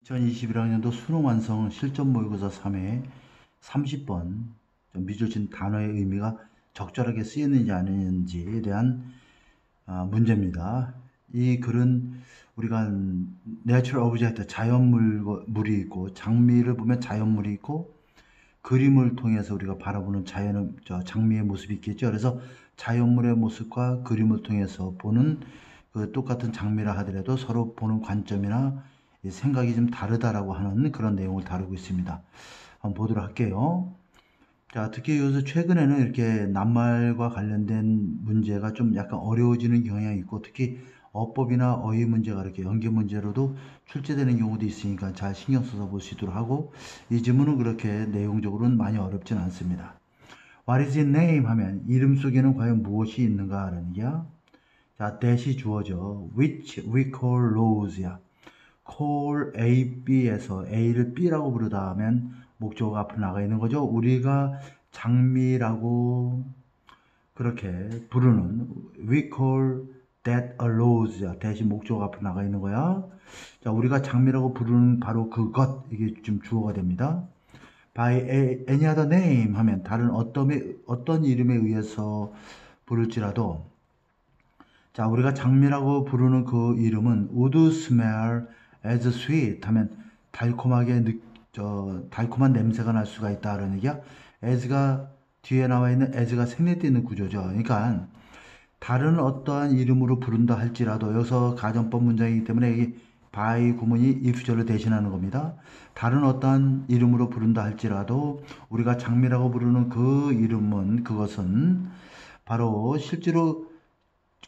2021학년도 수능 완성 실전 모의고사 3회 30번 밑줄 친 단어의 의미가 적절하게 쓰였는지 아니는지에 대한 문제입니다. 이 글은 우리가 내추럴 오브젝트 자연물이 있고, 장미를 보면 자연물이 있고, 그림을 통해서 우리가 바라보는 장미의 모습이 있겠죠. 그래서 자연물의 모습과 그림을 통해서 보는 그 똑같은 장미라 하더라도 서로 보는 관점이나 생각이 좀 다르다라고 하는 그런 내용을 다루고 있습니다. 한번 보도록 할게요. 자, 특히 요새 최근에는 이렇게 낱말과 관련된 문제가 좀 약간 어려워지는 경향이 있고, 특히 어법이나 어휘 문제가 이렇게 연계 문제로도 출제되는 경우도 있으니까 잘 신경 써서 볼 수 있도록 하고, 이 지문은 그렇게 내용적으로는 많이 어렵진 않습니다. What is his name? 하면 이름 속에는 과연 무엇이 있는가 라는 얘기야. 자, that이 주어져. Which we call rose야. call A, B에서 A를 B라고 부르다 하면 목적어가 앞으로 나가 있는 거죠. 우리가 장미라고 그렇게 부르는 we call that a rose 대신 목적어가 앞으로 나가 있는 거야. 자, 우리가 장미라고 부르는 바로 그것, 이게 좀 주어가 됩니다. by any other name 하면 다른 어떤 이름에 의해서 부를지라도, 자, 우리가 장미라고 부르는 그 이름은 would smell as sweet 하면 달콤한 냄새가 날 수가 있다는 얘기야. as가 뒤에 나와 있는 as가 생략되어 있는 구조죠. 그러니까 다른 어떠한 이름으로 부른다 할지라도, 여기서 가정법 문장이기 때문에 이 by 구문이 if절을 대신하는 겁니다. 다른 어떠한 이름으로 부른다 할지라도 우리가 장미라고 부르는 그 이름은, 그것은 바로 실제로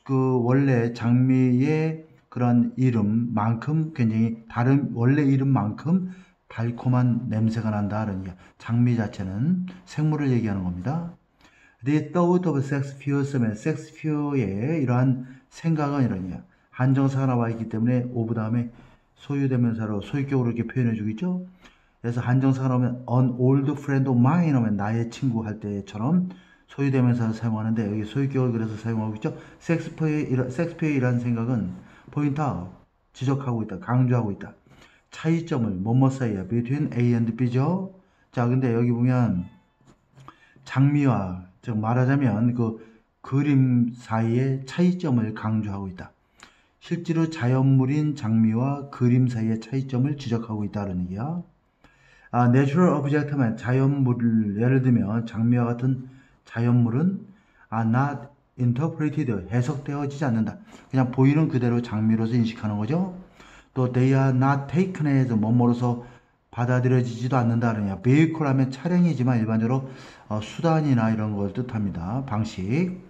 그 원래 장미의 그런 이름만큼 굉장히 다른 원래 이름만큼 달콤한 냄새가 난다는 얘기야. 장미 자체는 생물을 얘기하는 겁니다. The thought of Shakespeare's 섹스피어의 이러한 생각은 이런 얘기야. 한정사가 나와 있기 때문에 of 다음에 소유대명사로 소유격으로 이렇게 표현해 주겠죠. 그래서 한정사가 나오면 an old friend of mine 하면 나의 친구 할 때처럼 소유대명사를 사용하는데, 여기 소유격을 그래서 사용하고 있죠. 섹스피어의 생각은 포인트 아웃, 지적하고 있다, 강조하고 있다. 차이점을 뭐뭐 사이야, between A and B죠. 자, 근데 여기 보면 장미와, 즉 말하자면 그 그림 사이의 차이점을 강조하고 있다. 실제로 자연물인 장미와 그림 사이의 차이점을 지적하고 있다는 얘기야. 내추럴 오브젝트면 자연물을, 예를 들면 장미와 같은 자연물은 not interpreted, 해석되어지지 않는다. 그냥 보이는 그대로 장미로서 인식하는 거죠. 또 they are not taken as 뭐뭐로서 받아들여지지도 않는다는 얘기야. vehicle 하면 차량이지만 일반적으로 수단이나 이런 걸 뜻합니다. 방식.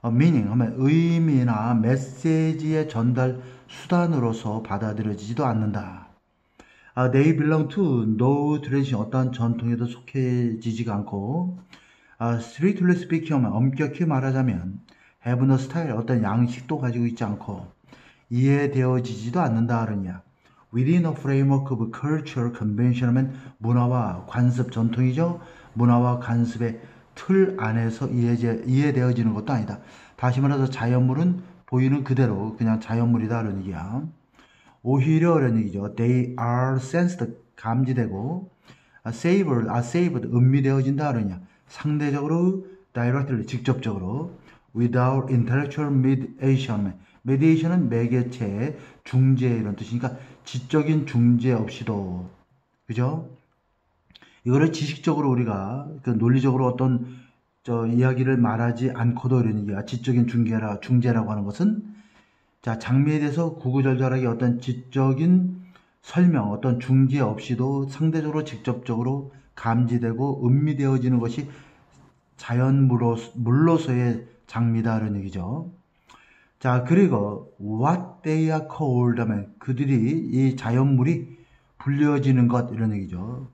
meaning 하면 의미나 메시지의 전달 수단으로서 받아들여지지도 않는다. They belong to no tradition, 어떠한 전통에도 속해지지가 않고, strictly speaking 하면 엄격히 말하자면 have no style, 어떤 양식도 가지고 있지 않고 이해되어지지도 않는다느냐. Within a framework of cultural convention 하면 문화와 관습, 전통이죠. 문화와 관습의 틀 안에서 이해되어지는 것도 아니다. 다시 말해서 자연물은 보이는 그대로 그냥 자연물이다라는 얘기야. 오히려 이런 얘기죠. They are sensed, 감지되고, saved, 음미되어진다 그러냐. 상대적으로, directly, 직접적으로, without intellectual mediation. mediation은 매개체, 중재 이런 뜻이니까 지적인 중재 없이도, 그죠? 이거를 지식적으로 우리가 그 논리적으로 어떤 이야기를 말하지 않고도 이런 얘기야. 지적인 중재라고 하는 것은, 자, 장미에 대해서 구구절절하게 어떤 지적인 설명, 어떤 중재 없이도 상대적으로 직접적으로 감지되고 음미되어지는 것이 자연물로서의 장미다라는 얘기죠. 자, 그리고 what they are called 하면 그들이, 이 자연물이 불려지는 것, 이런 얘기죠.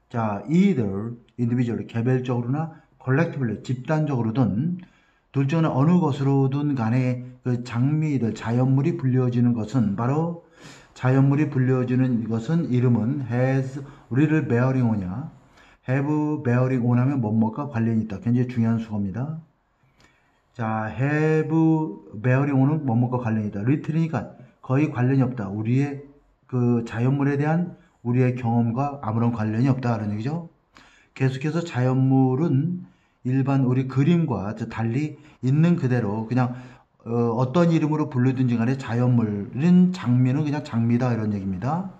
자, either individual, 개별적으로나 collectively, 집단적으로든 둘 중에 어느 것으로든 간에 그 장미들, 자연물이 불려지는 것은, 바로 자연물이 불려지는 것은 이름은 has 우리를 bearing on이야. have bearing on 하면 뭐뭐과 관련이 있다. 굉장히 중요한 수어입니다. 자, have bearing on은 뭐뭐과 관련이 있다. little니까 거의 관련이 없다. 우리의 그 자연물에 대한 우리의 경험과 아무런 관련이 없다 그런 얘기죠. 계속해서 자연물은 일반 우리 그림과 달리 있는 그대로 그냥 어떤 이름으로 불리든지 간에 자연물은 장미는 그냥 장미다 이런 얘기입니다.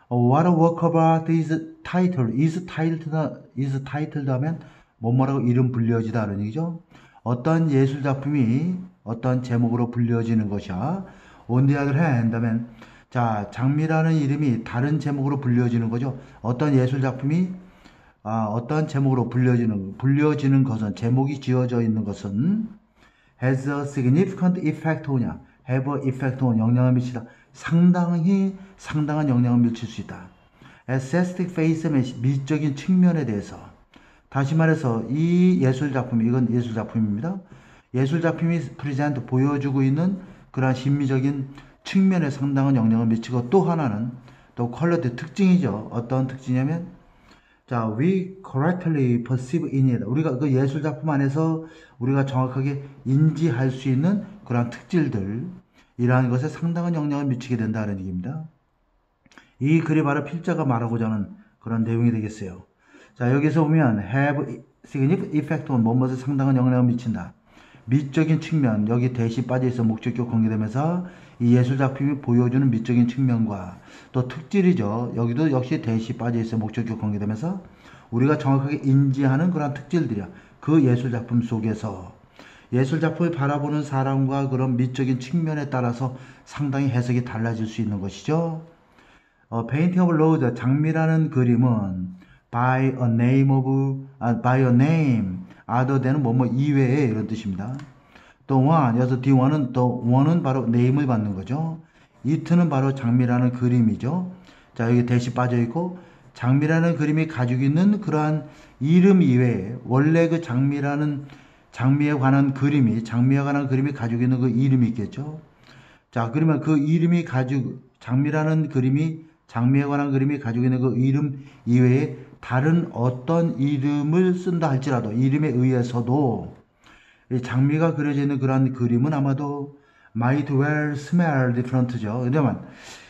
What a work of art is titled. is titled 하면 뭐뭐라고 이름 불려지다 이런 얘기죠. 어떤 예술 작품이 어떤 제목으로 불려지는 것이야. On the other hand 하면 자 장미라는 이름이 다른 제목으로 불려지는 거죠. 어떤 예술 작품이 어떤 제목으로 불려지는 것은 제목이 지어져 있는 것은 has a significant effect on냐 have a effect on 영향을 미치다 상당한 영향을 미칠 수 있다. aesthetic face의 미적인 측면에 대해서 다시 말해서 이 예술 작품 이건 예술 작품입니다. 예술 작품이 프레젠트 보여주고 있는 그러한 심미적인 측면에 상당한 영향을 미치고 또 하나는 또 퀄리티 특징이죠. 어떤 특징이냐면 자, we correctly perceive in it. 우리가 그 예술 작품 안에서 우리가 정확하게 인지할 수 있는 그런 특질들, 이러한 것에 상당한 영향을 미치게 된다는 얘기입니다. 이 글이 바로 필자가 말하고자 하는 그런 내용이 되겠어요. 자, 여기서 보면 have significant effect on 무엇에 상당한 영향을 미친다. 미적인 측면, 여기 대시 빠져있어 목적격 관계되면서 이 예술 작품이 보여주는 미적인 측면과 또 특질이죠. 여기도 역시 대시 빠져있어 목적격 관계되면서 우리가 정확하게 인지하는 그런 특질들이야. 그 예술 작품 속에서 예술 작품을 바라보는 사람과 그런 미적인 측면에 따라서 상당히 해석이 달라질 수 있는 것이죠. Painting of Rose, 장미라는 그림은 by a name other than 뭐뭐 이외에 이런 뜻입니다. 또 one, 여기서 D1은 또 one은 바로 name을 받는 거죠. it는 바로 장미라는 그림이죠. 자, 여기 대시 빠져 있고 장미라는 그림이 가지고 있는 그러한 이름 이외에 원래 그 장미에 관한 그림이 가지고 있는 그 이름이 있겠죠. 자, 그러면 그 이름이 장미에 관한 그림이 가지고 있는 그 이름 이외에 다른 어떤 이름을 쓴다 할지라도 이름에 의해서도 이 장미가 그려져 있는 그런 그림은 아마도 might well smell different죠. 왜냐면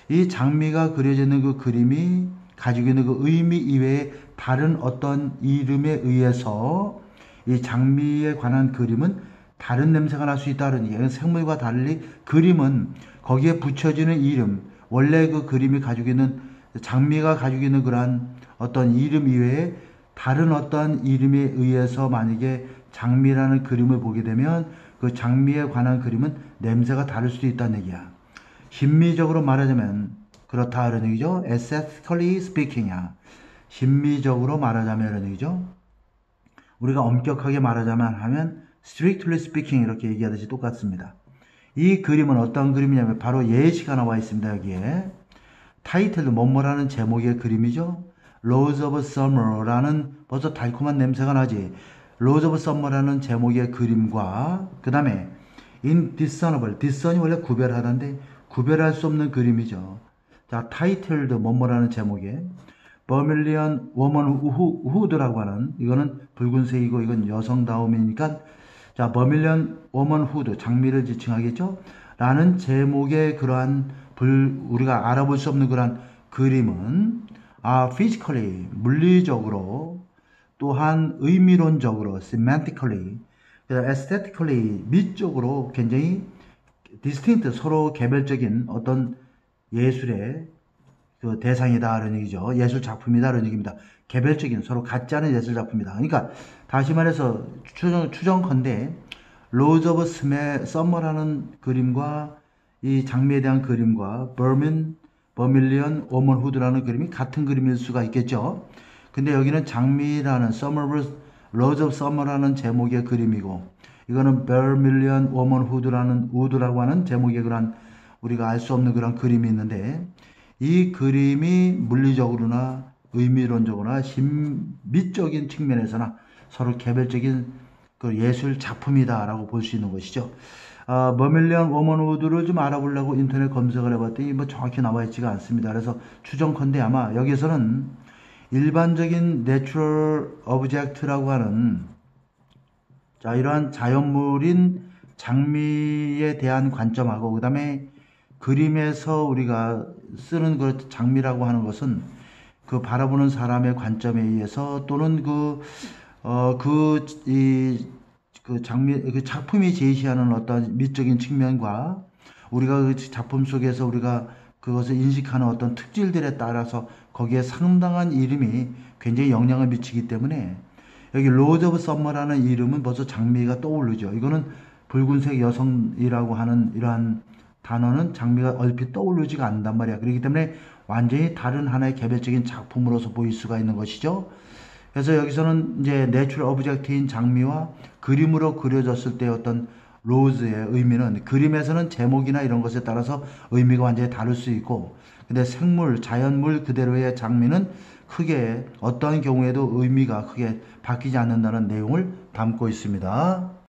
이 장미가 그려져 있는 그 그림이 가지고 있는 그 의미 이외에 다른 어떤 이름에 의해서 이 장미에 관한 그림은 다른 냄새가 날 수 있다는 얘기예요. 생물과 달리 그림은 거기에 붙여지는 이름, 원래 그 그림이 가지고 있는 장미가 가지고 있는 그러한 어떤 이름 이외에 다른 어떤 이름에 의해서 만약에 장미라는 그림을 보게 되면 그 장미에 관한 그림은 냄새가 다를 수도 있다는 얘기야. 심미적으로 말하자면 그렇다 이런 얘기죠. Aesthetically speaking이야. 심미적으로 말하자면 이런 얘기죠. 우리가 엄격하게 말하자면 하면 strictly speaking 이렇게 얘기하듯이 똑같습니다. 이 그림은 어떤 그림이냐면 바로 예시가 나와 있습니다. 여기에 타이틀도 뭐뭐라는 제목의 그림이죠. Rose of Summer라는 벌써 달콤한 냄새가 나지. Rose of Summer라는 제목의 그림과 그 다음에 Indiscernible, discern이 원래 구별하다인데 구별할 수 없는 그림이죠. 자, 타이틀도 뭐뭐라는 제목의 Vermilion Womanhood라고 하는 이거는 붉은색이고 이건 여성다움이니까 자, Vermilion Womanhood 장미를 지칭하겠죠. 라는 제목의 그러한 우리가 알아볼 수 없는 그러한 그림은 physically 물리적으로 또한 의미론적으로 semantically aesthetically 미적으로 굉장히 distinct 서로 개별적인 어떤 예술의 그 대상이다 라는 얘기죠. 예술 작품이다 라는 얘기입니다. 개별적인 서로 같지 않은 예술 작품이다. 그러니까 다시 말해서 추정컨대 Rose of Summer라는 그림과 이 장미에 대한 그림과 Vermilion Womanhood라는 그림이 같은 그림일 수가 있겠죠. 근데 여기는 장미라는 Rose of Summer라는 제목의 그림이고 이거는 Vermilion Womanhood라고 하는 제목의 그런 우리가 알 수 없는 그런 그림이 있는데 이 그림이 물리적으로나 의미론적으로나 심미적인 측면에서나 서로 개별적인 그 예술 작품이다라고 볼 수 있는 것이죠. Vermilion Womanhood를 좀 알아보려고 인터넷 검색을 해봤더니 뭐 정확히 나와 있지가 않습니다. 그래서 추정컨대 아마 여기서는 일반적인 Natural Object라고 하는 자 이러한 자연물인 장미에 대한 관점하고 그 다음에 그림에서 우리가 쓰는 그 장미라고 하는 것은 그 바라보는 사람의 관점에 의해서 또는 그 장미, 그 작품이 제시하는 어떤 미적인 측면과 우리가 그 작품 속에서 우리가 그것을 인식하는 어떤 특질들에 따라서 거기에 상당한 이름이 굉장히 영향을 미치기 때문에 여기 로즈 오브 썸머라는 이름은 벌써 장미가 떠오르죠. 이거는 붉은색 여성이라고 하는 이러한 단어는 장미가 얼핏 떠오르지가 않단 말이야. 그렇기 때문에 완전히 다른 하나의 개별적인 작품으로서 보일 수가 있는 것이죠. 그래서 여기서는 이제 내추럴 오브젝트인 장미와 그림으로 그려졌을 때 어떤 로즈의 의미는 그림에서는 제목이나 이런 것에 따라서 의미가 완전히 다를 수 있고, 근데 생물, 자연물 그대로의 장미는 크게 어떠한 경우에도 의미가 크게 바뀌지 않는다는 내용을 담고 있습니다.